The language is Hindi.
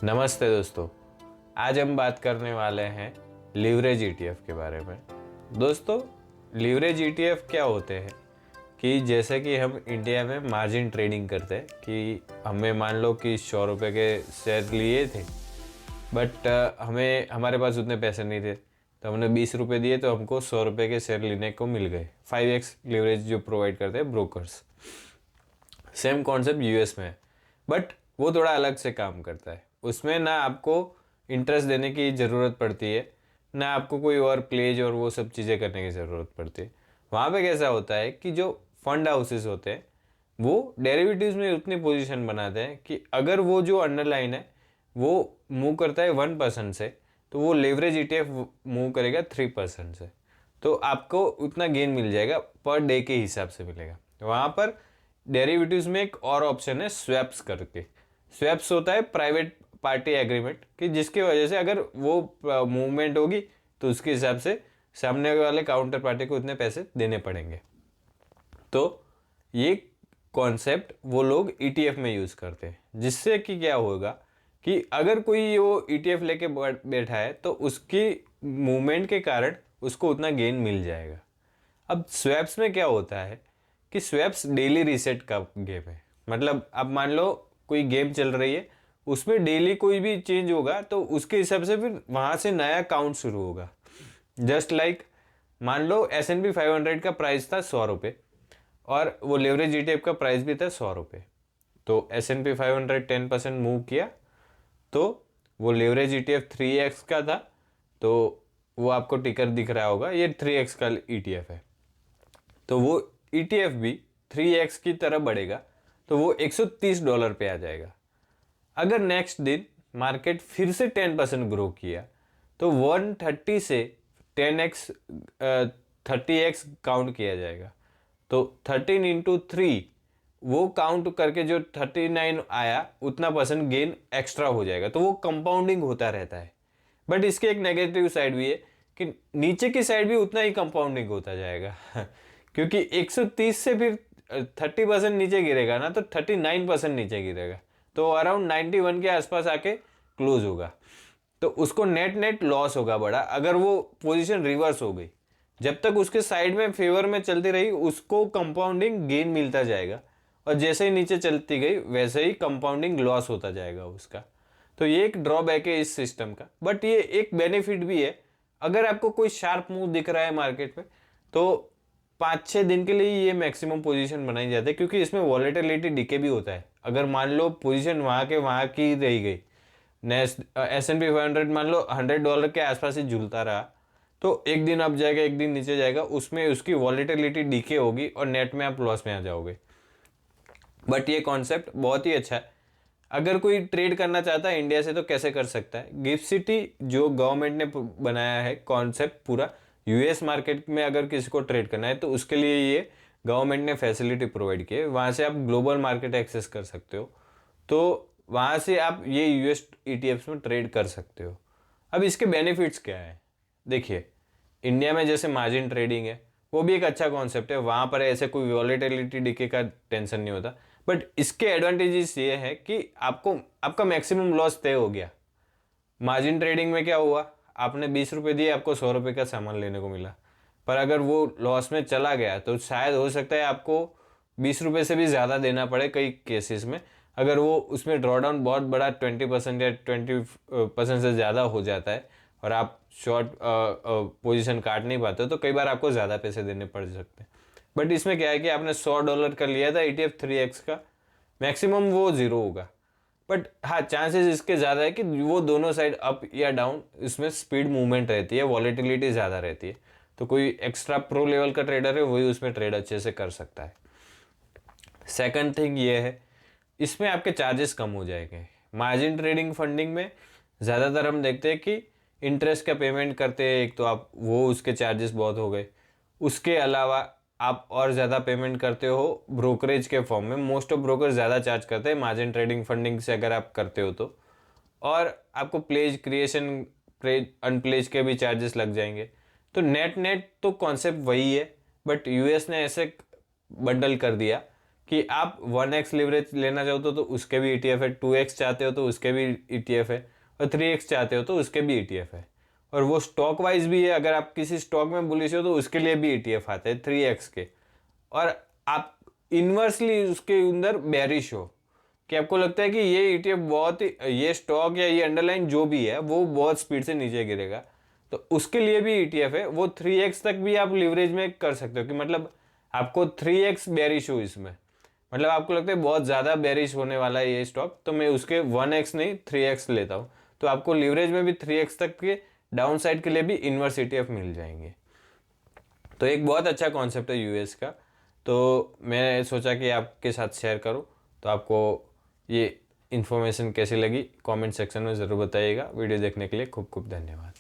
नमस्ते दोस्तों। आज हम बात करने वाले हैं लीवरेज ईटीएफ के बारे में। दोस्तों, लीवरेज ईटीएफ क्या होते हैं कि जैसे कि हम इंडिया में मार्जिन ट्रेडिंग करते हैं कि हमें मान लो कि 100 रुपये के शेयर लिए थे, बट हमें हमारे पास उतने पैसे नहीं थे, तो हमने 20 रुपये दिए तो हमको 100 रुपये के शेयर लेने को मिल गए। 5x लीवरेज जो प्रोवाइड करते हैं ब्रोकर्स। सेम कॉन्सेप्ट यूएस में है, बट वो थोड़ा अलग से काम करता है। उसमें ना आपको इंटरेस्ट देने की ज़रूरत पड़ती है, ना आपको कोई और प्लेज और वो सब चीज़ें करने की ज़रूरत पड़ती है। वहाँ पे कैसा होता है कि जो फंड हाउसेस होते हैं वो डेरिवेटिव्स में उतनी पोजीशन बनाते हैं कि अगर वो जो अंडरलाइन है वो मूव करता है 1% से, तो वो लेवरेज ईटीएफ मूव करेगा 3% से। तो आपको उतना गेन मिल जाएगा, पर डे के हिसाब से मिलेगा। वहाँ पर डेरिवेटिव्स में एक और ऑप्शन है स्वैप्स करके। स्वैप्स होता है प्राइवेट पार्टी एग्रीमेंट, कि जिसकी वजह से अगर वो मूवमेंट होगी तो उसके हिसाब से सामने वाले काउंटर पार्टी को उतने पैसे देने पड़ेंगे। तो ये कॉन्सेप्ट वो लोग ईटीएफ में यूज़ करते हैं, जिससे कि क्या होगा कि अगर कोई वो ईटीएफ लेके बैठा है तो उसकी मूवमेंट के कारण उसको उतना गेन मिल जाएगा। अब स्वैप्स में क्या होता है कि स्वैप्स डेली रीसेट का गेम है। मतलब अब मान लो कोई गेम चल रही है, उसमें डेली कोई भी चेंज होगा तो उसके हिसाब से फिर वहां से नया काउंट शुरू होगा। जस्ट लाइक मान लो S&P 500 का प्राइस था 100 रुपये और वो लेवरेज ईटीएफ का प्राइस भी था 100 रुपये। तो S&P 500 10% मूव किया तो वो लेवरेज ईटीएफ 3x का था, तो वो आपको टिकर दिख रहा होगा, ये 3x का ईटीएफ है। तो वो ईटीएफ भी 3x की तरह बढ़ेगा, तो वो $130 पे आ जाएगा। अगर नेक्स्ट दिन मार्केट फिर से 10% ग्रो किया तो 130 से 10x 30x काउंट किया जाएगा। तो 13 इंटू 3 वो काउंट करके जो 39 आया उतना परसेंट गेन एक्स्ट्रा हो जाएगा। तो वो कंपाउंडिंग होता रहता है। बट इसके एक नेगेटिव साइड भी है कि नीचे की साइड भी उतना ही कंपाउंडिंग होता जाएगा क्योंकि 130 से फिर 30% नीचे गिरेगा ना, तो 39% नीचे गिरेगा, तो अराउंड 91 के आसपास आके क्लोज होगा। तो उसको नेट नेट लॉस होगा बड़ा अगर वो पोजीशन रिवर्स हो गई। जब तक उसके साइड में फेवर में चलती रही उसको कंपाउंडिंग गेन मिलता जाएगा, और जैसे ही नीचे चलती गई वैसे ही कंपाउंडिंग लॉस होता जाएगा उसका। तो ये एक ड्रॉबैक है इस सिस्टम का, बट ये एक बेनिफिट भी है। अगर आपको कोई शार्प मूव दिख रहा है मार्केट में तो 5-6 दिन के लिए ये मैक्सिमम पोजीशन बनाई जाती है, क्योंकि इसमें वॉलेटिलिटी डिके भी होता है। अगर मान लो पोजीशन वहाँ के वहाँ की रही गई, S&P 500 मान लो $100 के आसपास ही झूलता रहा, तो एक दिन अप जाएगा एक दिन नीचे जाएगा, उसमें उसकी वॉलेटिलिटी डिके होगी और नेट में आप लॉस में आ जाओगे। बट ये कॉन्सेप्ट बहुत ही अच्छा है। अगर कोई ट्रेड करना चाहता है इंडिया से तो कैसे कर सकता है? गिफ्ट सिटी जो गवर्नमेंट ने बनाया है कॉन्सेप्ट पूरा, यूएस मार्केट में अगर किसी को ट्रेड करना है तो उसके लिए ये गवर्नमेंट ने फैसिलिटी प्रोवाइड की है। वहाँ से आप ग्लोबल मार्केट एक्सेस कर सकते हो, तो वहाँ से आप ये यूएस ईटीएफ्स में ट्रेड कर सकते हो। अब इसके बेनिफिट्स क्या है? देखिए, इंडिया में जैसे मार्जिन ट्रेडिंग है वो भी एक अच्छा कॉन्सेप्ट है, वहाँ पर ऐसे कोई वॉलेटिलिटी डिके का टेंशन नहीं होता। बट इसके एडवांटेजेस ये है कि आपको आपका मैक्सिमम लॉस तय हो गया। मार्जिन ट्रेडिंग में क्या हुआ, आपने 20 रुपये दिए, आपको 100 रुपये का सामान लेने को मिला, पर अगर वो लॉस में चला गया तो शायद हो सकता है आपको 20 रुपये से भी ज़्यादा देना पड़े कई केसेस में। अगर वो उसमें ड्रॉडाउन बहुत बड़ा 20% या 20% से ज़्यादा हो जाता है और आप शॉर्ट पोजीशन काट नहीं पाते तो कई बार आपको ज़्यादा पैसे देने पड़ सकते हैं। बट इसमें क्या है कि आपने $100 का लिया था ईटीएफ 3x का, मैक्सिमम वो ज़ीरो होगा। बट हाँ, चांसेस इसके ज़्यादा है कि वो दोनों साइड अप या डाउन इसमें स्पीड मूवमेंट रहती है, वॉलेटिलिटी ज़्यादा रहती है। तो कोई एक्स्ट्रा प्रो लेवल का ट्रेडर है वही उसमें ट्रेड अच्छे से कर सकता है। सेकंड थिंग ये है, इसमें आपके चार्जेस कम हो जाएंगे। मार्जिन ट्रेडिंग फंडिंग में ज़्यादातर हम देखते हैं कि इंटरेस्ट का पेमेंट करते हैं, एक तो आप वो उसके चार्जेस बहुत हो गए। उसके अलावा आप और ज़्यादा पेमेंट करते हो ब्रोकरेज के फॉर्म में। मोस्ट ऑफ ब्रोकर ज़्यादा चार्ज करते हैं मार्जिन ट्रेडिंग फंडिंग से अगर आप करते हो तो। और आपको प्लेज क्रिएशन, प्लेज अनप्लेज के भी चार्जेस लग जाएंगे। तो नेट नेट तो कॉन्सेप्ट वही है, बट यूएस ने ऐसे बंडल कर दिया कि आप 1x लीवरेज लेना चाहो तो उसके भी ETF है, 2x चाहते हो तो उसके भी ETF है, और 3x चाहते हो तो उसके भी ETF है। और वो स्टॉक वाइज भी है, अगर आप किसी स्टॉक में बुलिश हो तो उसके लिए भी ETF आते हैं 3x के। और आप इन्वर्सली उसके अंदर बेरिश हो कि आपको लगता है कि ये ETF बहुत ही, ये स्टॉक या ये अंडरलाइन जो भी है वो बहुत स्पीड से नीचे गिरेगा, तो उसके लिए भी ETF है। वो 3x तक भी आप लीवरेज में कर सकते हो कि मतलब आपको 3x बेरिश हो इसमें, मतलब आपको लगता है बहुत ज़्यादा बेरिश होने वाला है ये स्टॉक, तो मैं उसके 1x नहीं 3x लेता हूँ, तो आपको लीवरेज में भी 3x तक के डाउन साइड के लिए भी इन्वर्स ETF मिल जाएंगे। तो एक बहुत अच्छा कॉन्सेप्ट है यूएस का, तो मैं सोचा कि आपके साथ शेयर करूँ। तो आपको ये इन्फॉर्मेशन कैसी लगी कमेंट सेक्शन में ज़रूर बताइएगा। वीडियो देखने के लिए खूब खूब धन्यवाद।